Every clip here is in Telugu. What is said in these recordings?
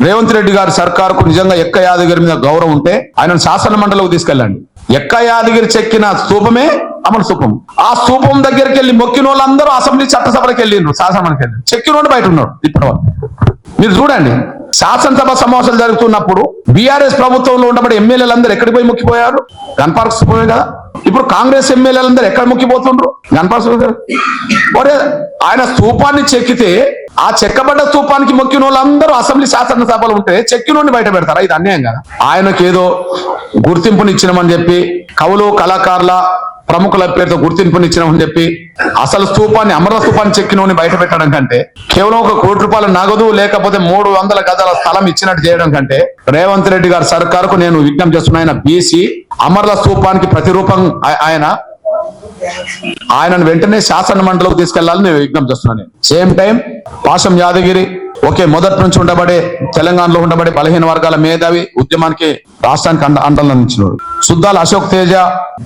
రేవంత్ రెడ్డి గారి సర్కారుకు నిజంగా ఎక్క యాదగిరి మీద గౌరవం ఉంటే ఆయనను శాసన మండలికి తీసుకెళ్ళండి. ఎక్క యాదగిరి చెక్కిన స్తూపమే అమర స్తూపం. ఆ స్తూపం దగ్గరికి వెళ్ళి మొక్కిన వాళ్ళందరూ అసెంబ్లీ చట్టసభలకు వెళ్ళిండ్రు, శాసనసభకి వెళ్ళి చెక్కినోడు బయట ఉన్నాడు. ఇప్పుడు మీరు చూడండి, శాసనసభ సమావేశాలు జరుగుతున్నప్పుడు బీఆర్ఎస్ ప్రభుత్వంలో ఉండబడి ఎమ్మెల్యేలందరూ ఎక్కడికి పోయి మొక్కిపోయారు? గన్ పార్క్స్ పోయారు కదా. ఇప్పుడు కాంగ్రెస్ ఎమ్మెల్యేలందరూ ఎక్కడ మొక్కిపోతుండ్రు? Gun parks. ఆయన స్తూపాన్ని చెక్కితే ఆ చెక్కబడ్డ స్తూపానికి మొక్కిన వాళ్ళందరూ అసెంబ్లీ శాసనసభలు ఉంటే చెక్కినోడిని బయట పెడతారా? ఇది అన్యాయం కదా. ఆయనకు ఏదో గుర్తింపునిచ్చినామని చెప్పి కవులు కళాకారుల ప్రముఖుల పేరుతో గుర్తింపునిచ్చినామని చెప్పి అసలు స్తూపాన్ని అమర స్తూపాన్ని చెక్కినోని బయట పెట్టడం కంటే, కేవలం 1 కోటి రూపాయల నగదు లేకపోతే 300 గజాల స్థలం ఇచ్చినట్టు చేయడం కంటే రేవంత్ రెడ్డి గారి సర్కారుకు నేను విజ్ఞప్తి చేస్తున్నా. ఆయన బీసీ అమర్ల స్తూపానికి ప్రతిరూపం ఆయనను వెంటనే శాసన మండలికి తీసుకెళ్లాలని నేను విజ్ఞప్తి చేస్తున్నాను. సేమ్ టైం పాశం యాదగిరి ఓకే, మొదటి నుంచి ఉండబడే తెలంగాణలో ఉండబడే బలహీన వర్గాల మేధావి, ఉద్యమానికి రాష్ట్రానికి అండలందించినాడు. సుద్దాల అశోక్ తేజ,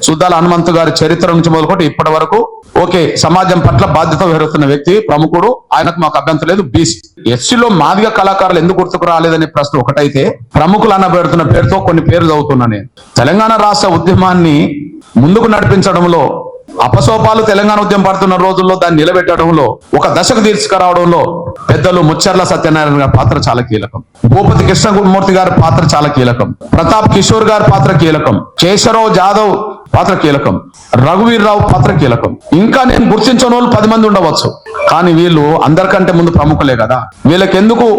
సుద్దాల హనుమంతు గారి చరిత్ర నుంచి మొదలుకొని ఇప్పటి వరకు ఓకే సమాజం పట్ల బాధ్యత వహిస్తున్న వ్యక్తి, ప్రముఖుడు. ఆయనకు మాకు అభ్యంతరం లేదు. బీసీ ఎస్సీలో మాదిగ కళాకారులు ఎందుకు గుర్తుకు రాలేదనే ప్రశ్న ఒకటైతే, ప్రముఖులు అన్నబెడుతున్న పేరుతో కొన్ని పేర్లు చదువుతున్నా నేను. తెలంగాణ రాష్ట్ర ఉద్యమాన్ని ముందుకు నడిపించడంలో, అపసోపాలు తెలంగాణ ఉద్యమం పడుతున్న రోజుల్లో దాన్ని నిలబెట్టడంలో, ఒక దశకు తీసుకురావడంలో పెద్దలు ముచ్చర్ల సత్యనారాయణ గారి పాత్ర చాలా కీలకం. భూపతి కృష్ణమూర్తి గారి పాత్ర చాలా కీలకం. ప్రతాప్ కిషోర్ గారి పాత్ర కీలకం. కేశవరావు జాదవ్ పాత్ర కీలకం. రఘువీర్రావు పాత్ర కీలకం. ఇంకా నేను గుర్తించిన వాళ్ళు 10 మంది ఉండవచ్చు, కానీ వీళ్ళు అందరికంటే ముందు ప్రముఖులే కదా. వీళ్ళకెందుకు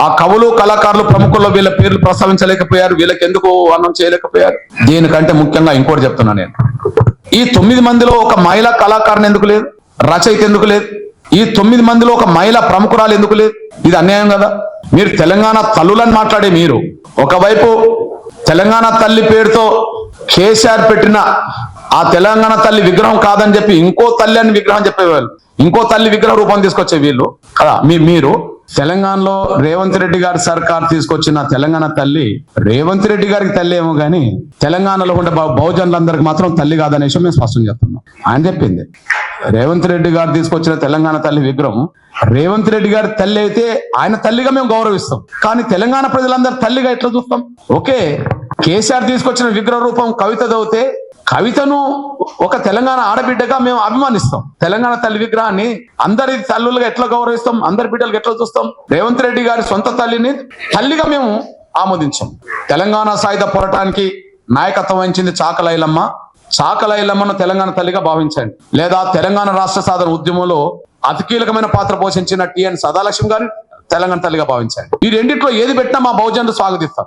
ఆ కవులు కళాకారులు ప్రముఖుల్లో వీళ్ళ పేర్లు ప్రస్తావించలేకపోయారు? వీళ్ళకెందుకు వర్ణం చేయలేకపోయారు? దీనికంటే ముఖ్యంగా ఇంకోటి చెప్తున్నా నేను, ఈ 9 మందిలో ఒక మహిళా కళాకారుని ఎందుకు లేదు? రచయిత ఎందుకు లేదు? ఈ 9 మందిలో ఒక మహిళా ప్రముఖురాలు ఎందుకు లేదు? ఇది అన్యాయం కదా. మీరు తెలంగాణ తల్లులని మాట్లాడే మీరు ఒకవైపు తెలంగాణ తల్లి పేరుతో కేసీఆర్ పెట్టిన ఆ తెలంగాణ తల్లి విగ్రహం కాదని చెప్పి ఇంకో తల్లి అని విగ్రహం చెప్పేవాళ్ళు, ఇంకో తల్లి విగ్రహ రూపం తీసుకొచ్చే వీళ్ళు కదా. మీరు తెలంగాణలో రేవంత్ రెడ్డి గారి సర్కార్ తీసుకొచ్చిన తెలంగాణ తల్లి రేవంత్ రెడ్డి గారికి తల్లి ఏమో గానీ తెలంగాణలో ఉండే బహుజనులందరికి మాత్రం తల్లి కాదనే విషయం మేము స్పష్టం చేస్తున్నాం. ఆయన చెప్పింది రేవంత్ రెడ్డి గారు తీసుకొచ్చిన తెలంగాణ తల్లి విగ్రహం రేవంత్ రెడ్డి గారి తల్లి అయితే ఆయన తల్లిగా మేము గౌరవిస్తాం, కానీ తెలంగాణ ప్రజలందరూ తల్లిగా ఎట్లా చూస్తాం? ఓకే, కేసీఆర్ తీసుకొచ్చిన విగ్రహ రూపం కవిత చదివితే కవితను ఒక తెలంగాణ ఆడబిడ్డగా మేము అభిమానిస్తాం. తెలంగాణ తల్లి విగ్రహాన్ని అందరి తల్లులుగా ఎట్లా గౌరవిస్తాం? అందరి బిడ్డలుగా ఎట్లా చూస్తాం? రేవంత్ రెడ్డి గారి సొంత తల్లిని తల్లిగా మేము ఆమోదించాం. తెలంగాణ సాయుధ పోరాటానికి నాయకత్వం వహించింది చాకలైలమ్మ. చాకలైలమ్మను తెలంగాణ తల్లిగా భావించండి. లేదా తెలంగాణ రాష్ట్ర సాధన ఉద్యమంలో అతి కీలకమైన పాత్ర పోషించిన టిఎన్ సదాలక్ష్మి గారిని తెలంగాణ తల్లిగా భావించండి. ఈ రెండిట్లో ఏది పెట్టినా మా బహుజనులు స్వాగతిస్తాం.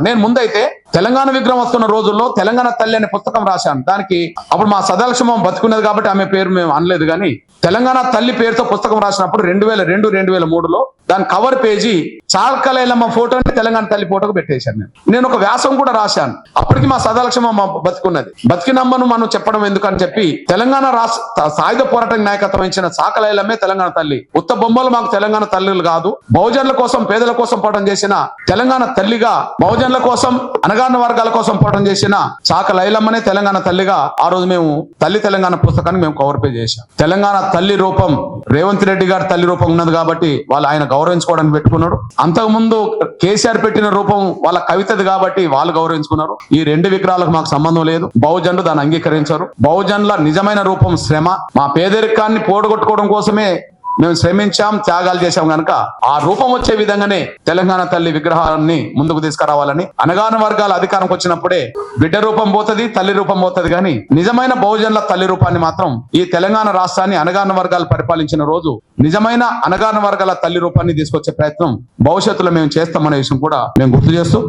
నేను ముందైతే తెలంగాణ విగ్రహం వస్తున్న రోజుల్లో తెలంగాణ తల్లి అనే పుస్తకం రాశాను. దానికి అప్పుడు మా సదాలక్ష్మ బతుకున్నది కాబట్టి ఆమె పేరు మేము అనలేదు, కానీ తెలంగాణ తల్లి పేరుతో పుస్తకం రాసినప్పుడు 2002, 2003లో దాని కవర్ పేజీ చాకలైలమ్మ ఫోటోని తెలంగాణ తల్లి ఫోటోకు పెట్టేశాను. నేను ఒక వ్యాసం కూడా రాశాను. అప్పటికి మా సదాలక్ష్మ బతుకున్నది. బతికినమ్మను మనం చెప్పడం ఎందుకని చెప్పి తెలంగాణ రాష్ట్ర సాయుధ పోరాటానికి నాయకత్వం ఇచ్చిన చాకలైలమ్మే తెలంగాణ తల్లి. ఉత్త బొమ్మలు మాకు తెలంగాణ తల్లులు కాదు, బహుజనుల కోసం పేదల కోసం పోరాటం చేసిన తెలంగాణ తల్లిగా, బహుజనుల కోసం అనగారిన వర్గాల కోసం పోరాటం చేసిన చాకలైలమ్మనే తెలంగాణ తల్లిగా ఆ రోజు మేము తల్లి తెలంగాణ పుస్తకాన్ని మేము కవర్ పేజ్ చేశాం. తెలంగాణ తల్లి రూపం రేవంత్ రెడ్డి గారి తల్లి రూపం ఉన్నది కాబట్టి వాళ్ళు ఆయన గౌరవించుకోవడానికి పెట్టుకున్నాడు. అంతకుముందు కేసీఆర్ పెట్టిన రూపం వాళ్ళ కవితది కాబట్టి వాళ్ళు గౌరవించుకున్నారు. ఈ 2 విగ్రహాలకు మాకు సంబంధం లేదు. బహుజనులు దాన్ని అంగీకరించారు. బహుజనుల నిజమైన రూపం శ్రమ. మా పేదరికాన్ని పోడగొట్టుకోవడం కోసమే మేము శ్రమించాం, త్యాగాలు చేశాం కనుక ఆ రూపం వచ్చే విధంగానే తెలంగాణ తల్లి విగ్రహాన్ని ముందుకు తీసుకురావాలని, అనగాన వర్గాల అధికారంకి వచ్చినప్పుడే బిడ్డ రూపం పోతుంది, తల్లి రూపం పోతుంది, కానీ నిజమైన బహుజనుల తల్లి రూపాన్ని మాత్రం ఈ తెలంగాణ రాష్ట్రాన్ని అనగాన వర్గాలు పరిపాలించిన రోజు నిజమైన అనగాన వర్గాల తల్లి రూపాన్ని తీసుకొచ్చే ప్రయత్నం భవిష్యత్తులో మేము చేస్తామనే విషయం కూడా మేము గుర్తు చేస్తూ